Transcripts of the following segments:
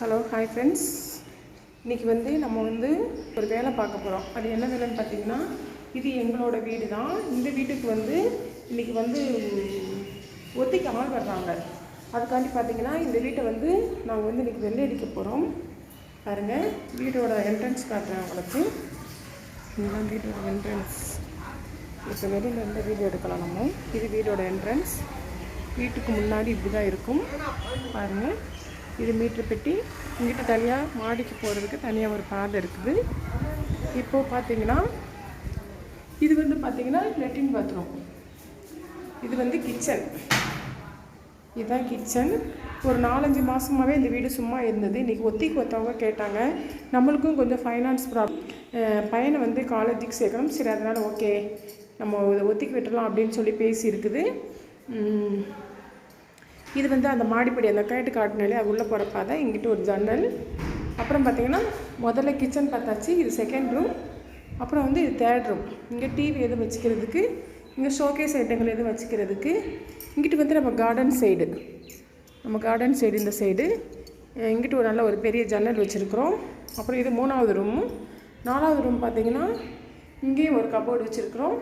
Hello hi friends. இன்றைக்கி நம்ம ஒரு வேலை பார்க்க போகிறோம். அது என்ன வேலைன்னு பார்த்தீங்கன்னா, இது எங்களோட வீடு தான். இந்த வீட்டுக்கு இன்றைக்கி ஒத்திக்கு ஆள் வர்றாங்க. அதுக்காண்டி பார்த்தீங்கன்னா இந்த வீட்டை நாங்கள் இன்றைக்கி வெள்ளை அடிக்க போகிறோம். பாருங்கள், வீடோட என்ட்ரன்ஸ் காட்டுறேன் உங்களுக்கு. இதுதான் வீடோட என்ட்ரன்ஸ். இப்போ வெளியில் இருந்த வீடியோ எடுக்கலாம் நம்ம. இது வீடோட என்ட்ரன்ஸ். வீட்டுக்கு முன்னாடி இப்படி தான் இருக்கும். பாருங்கள், இது மீட்ரு பெட்டி. இங்கிட்ட தனியாக மாடிக்கு போகிறதுக்கு தனியாக ஒரு பாதை இருக்குது. இப்போது பார்த்தீங்கன்னா இது பார்த்தீங்கன்னா லெட்டின் பாத்ரூம். இது கிச்சன். இதுதான் கிச்சன். ஒரு 4-5 மாதமாகவே இந்த வீடு சும்மா இருந்தது. இன்றைக்கி ஒத்திக்கு ஒருத்தவங்க கேட்டாங்க. நம்மளுக்கும் கொஞ்சம் ஃபைனான்ஸ் பையனை காலேஜுக்கு சேர்க்கணும். சரி, அதனால் ஓகே நம்ம ஒத்திக்கு விட்டுடலாம் அப்படின்னு சொல்லி பேசியிருக்குது. இது அந்த மாடிப்படி அந்த கேட்டு காட்டினாலே அது உள்ளே போகிற பாதை. இங்கிட்ட ஒரு ஜன்னல். அப்புறம் பார்த்திங்கன்னா முதல்ல கிச்சன் பார்த்தாச்சு. இது செகண்ட் ரூம். அப்புறம் இது தேர்ட் ரூம். இங்கே டிவி எதுவும் வச்சுக்கிறதுக்கு, இங்கே ஷோகேஸ் ஐட்டங்கள் எதுவும் வச்சுக்கிறதுக்கு. இங்கிட்டு நம்ம கார்டன் சைடு, இந்த சைடு இங்கிட்டு ஒரு நல்ல ஒரு பெரிய ஜன்னல் வச்சுருக்குறோம். அப்புறம் இது 3வது ரூமு. 4வது ரூம் பார்த்திங்கன்னா இங்கேயும் ஒரு கபோர்டு வச்சுருக்குறோம்.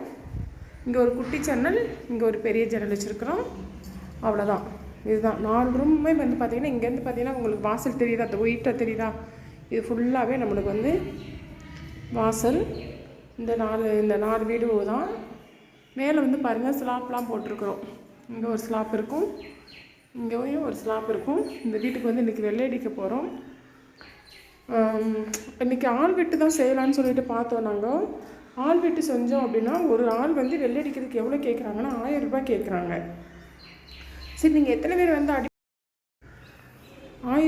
இங்கே ஒரு குட்டி ஜன்னல், இங்கே ஒரு பெரிய ஜன்னல் வச்சுருக்குறோம். அவ்வளோதான். இதுதான் 4 ரூமுமே பார்த்திங்கன்னா இங்கேருந்து பார்த்திங்கன்னா உங்களுக்கு வாசல் தெரியுதா, அந்த ஒயிட்டாக தெரியுதா? இது ஃபுல்லாகவே நம்மளுக்கு வாசல். இந்த 4 வீடு தான். மேலே பாருங்கள் ஸ்லாப்லாம் போட்டிருக்குறோம். இங்கே ஒரு ஸ்லாப் இருக்கும், இங்கேயும் ஒரு ஸ்லாப் இருக்கும். இந்த வீட்டுக்கு இன்றைக்கி வெள்ளை அடிக்க போகிறோம். இன்றைக்கி ஆள் வெட்டு தான் செய்யலான்னு சொல்லிட்டு பார்த்தோம். நாங்கள் ஆள் வெட்டு செஞ்சோம் அப்படின்னா ஒரு ஆள் வெள்ளை அடிக்கிறதுக்கு எவ்வளோ கேட்குறாங்கன்னா 1000 ரூபாய் கேட்குறாங்க. சரி, நீங்கள் எத்தனை பேர் 1000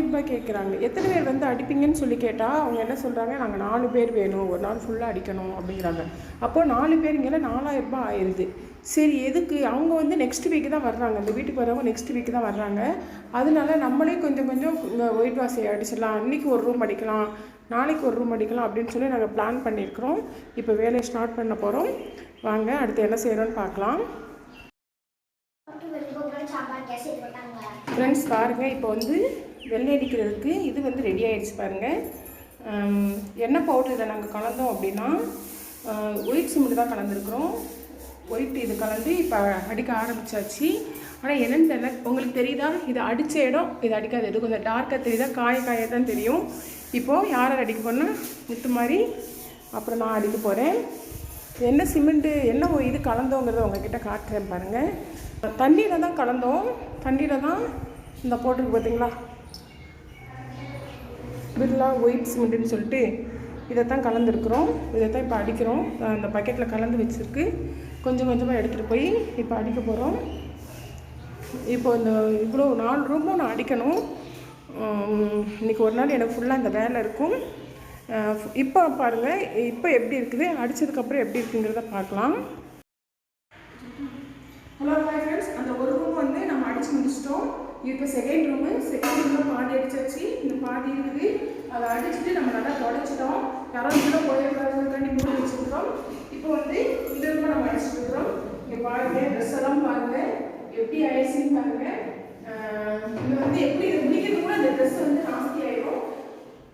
ரூபாய் கேட்குறாங்க. எத்தனை பேர் அடிப்பீங்கன்னு சொல்லி கேட்டால் அவங்க என்ன சொல்கிறாங்க, நாங்கள் 4 பேர் வேணும், ஒரு நாள் ஃபுல்லாக அடிக்கணும் அப்படிங்கிறாங்க. அப்போது 4 பேருங்கிற 4000 ரூபாய் ஆயிடுது. சரி, எதுக்கு? அவங்க நெக்ஸ்ட் வீக்கு தான் வர்றாங்க. அந்த வீட்டுக்கு வரவங்க நெக்ஸ்ட் வீக்கு தான் வர்றாங்க. அதனால நம்மளே கொஞ்சம் ஒயிட் வாஷ் அடிச்சிடலாம். இன்றைக்கி ஒரு ரூம் அடிக்கலாம், நாளைக்கு ஒரு ரூம் அடிக்கலாம் அப்படின்னு சொல்லி நாங்கள் பிளான் பண்ணியிருக்கிறோம். இப்போ வேலையை ஸ்டார்ட் பண்ண போகிறோம். வாங்க அடுத்து என்ன செய்கிறோன்னு பார்க்கலாம். ஃப்ரெண்ட்ஸ் பாருங்கள், இப்போ வெள்ளை அடிக்கிறதுக்கு இது ரெடி ஆகிடுச்சு. பாருங்கள், எண்ணெய் பவுடர் இதை நாங்கள் கலந்தோம் அப்படின்னா ஒயிட் சிமெண்ட் தான் கலந்துருக்குறோம். ஒயிட் இது கலந்து இப்போ அடிக்க ஆரம்பித்தாச்சு. ஆனால் என்னென்னு தெரியல, உங்களுக்கு தெரியுதா? இது அடித்த இடம் இது அடிக்காது. இது கொஞ்சம் டார்க்காக தெரியுதா? காய தான் தெரியும். இப்போது யார் அடிக்க போனால் முத்து மாதிரி அப்புறம் நான் அடிக்க போகிறேன். என்ன சிமெண்ட்டு என்ன இது கலந்தோங்கிறத உங்ககிட்ட காட்டுறேன். பாருங்கள், தண்ணியில் தான் கலந்தோம். தண்ணியில் தான் இந்த போட்டிருக்கு பார்த்தீங்களா, பிர்லா ஒயிட் சிமெண்ட்டுன்னு சொல்லிட்டு இதை தான் கலந்துருக்குறோம். இதை தான் இப்போ அடிக்கிறோம். அந்த பக்கெட்டில் கலந்து வச்சுருக்கு. கொஞ்சம் கொஞ்சமாக எடுத்துகிட்டு போய் இப்போ அடிக்க போகிறோம். இப்போ இவ்வளோ 4 ரூமும் நான் அடிக்கணும். இன்றைக்கி ஒரு நாள் எனக்கு ஃபுல்லாக இந்த வேலை இருக்கும். இப்போ பாருங்கள், இப்போ எப்படி இருக்குது, அடித்ததுக்கப்புறம் எப்படி இருக்குங்கிறத பார்க்கலாம். ஹலோ ஃப்ரெண்ட்ஸ், அந்த ஒரு ரூம் நம்ம அடித்து முடிச்சிட்டோம். இப்போ செகண்ட் ரூமில் பாதி அடிச்சாச்சு. இந்த பாதி இருக்குது, அதை அடிச்சுட்டு நம்ம நல்லா தொடச்சிட்டோம். யாராவது கூட போயிடக்கூடாதுக்காண்டி மூடி வச்சுருக்கிறோம். இப்போ இந்த ரூமை நம்ம அடிச்சுட்டு இருக்கிறோம். இங்கே பாருங்கள், ட்ரெஸ் எல்லாம் பாருங்கள் எப்படி ஆயிடுச்சுன்னு பாருங்கள். இது எப்படி இது முடிக்கிறது கூட அந்த ட்ரெஸ் நாஸ்தி ஆயிடும்.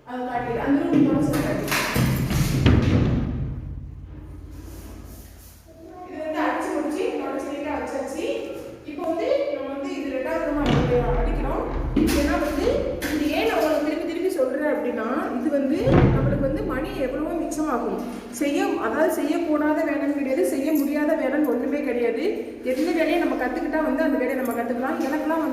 அதை காட்டி அந்த ரூம் தொடச்சு அப்படின்னா இது நம்மளுக்கு மணி எவ்வளவோ மிச்சமாகும். செய்யக்கூடாத வேலைன்னு கிடையாது, செய்ய முடியாத வேலைன்னு ஒன்றுமே கிடையாது. எந்த வேலையை நம்ம கற்றுக்கிட்டா அந்த வேலையை நம்ம கற்றுக்கலாம். எனக்குலாம்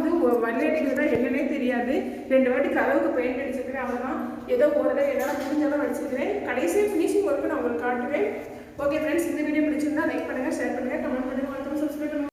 வெள்ளை அடிக்கிறதா என்னன்னே தெரியாது. 2 வாட்டி கதவுக்கு பெயிண்ட் அடிச்சிருக்கிறேன். அவ்வளோதான். ஏதோ ஓரளவு என்னால் முடிஞ்சாலும் அடிச்சிருக்கிறேன். கடைசியாக ஃபினிஷிங் ஒர்க்கு நான் உங்களுக்கு காட்டுவேன். ஓகே ஃப்ரெண்ட்ஸ், இந்த வீடியோ பிடிச்சிருந்தா லைக் பண்ணுங்கள், ஷேர் பண்ணுங்கள், கமெண்ட் பண்ணுங்கள்.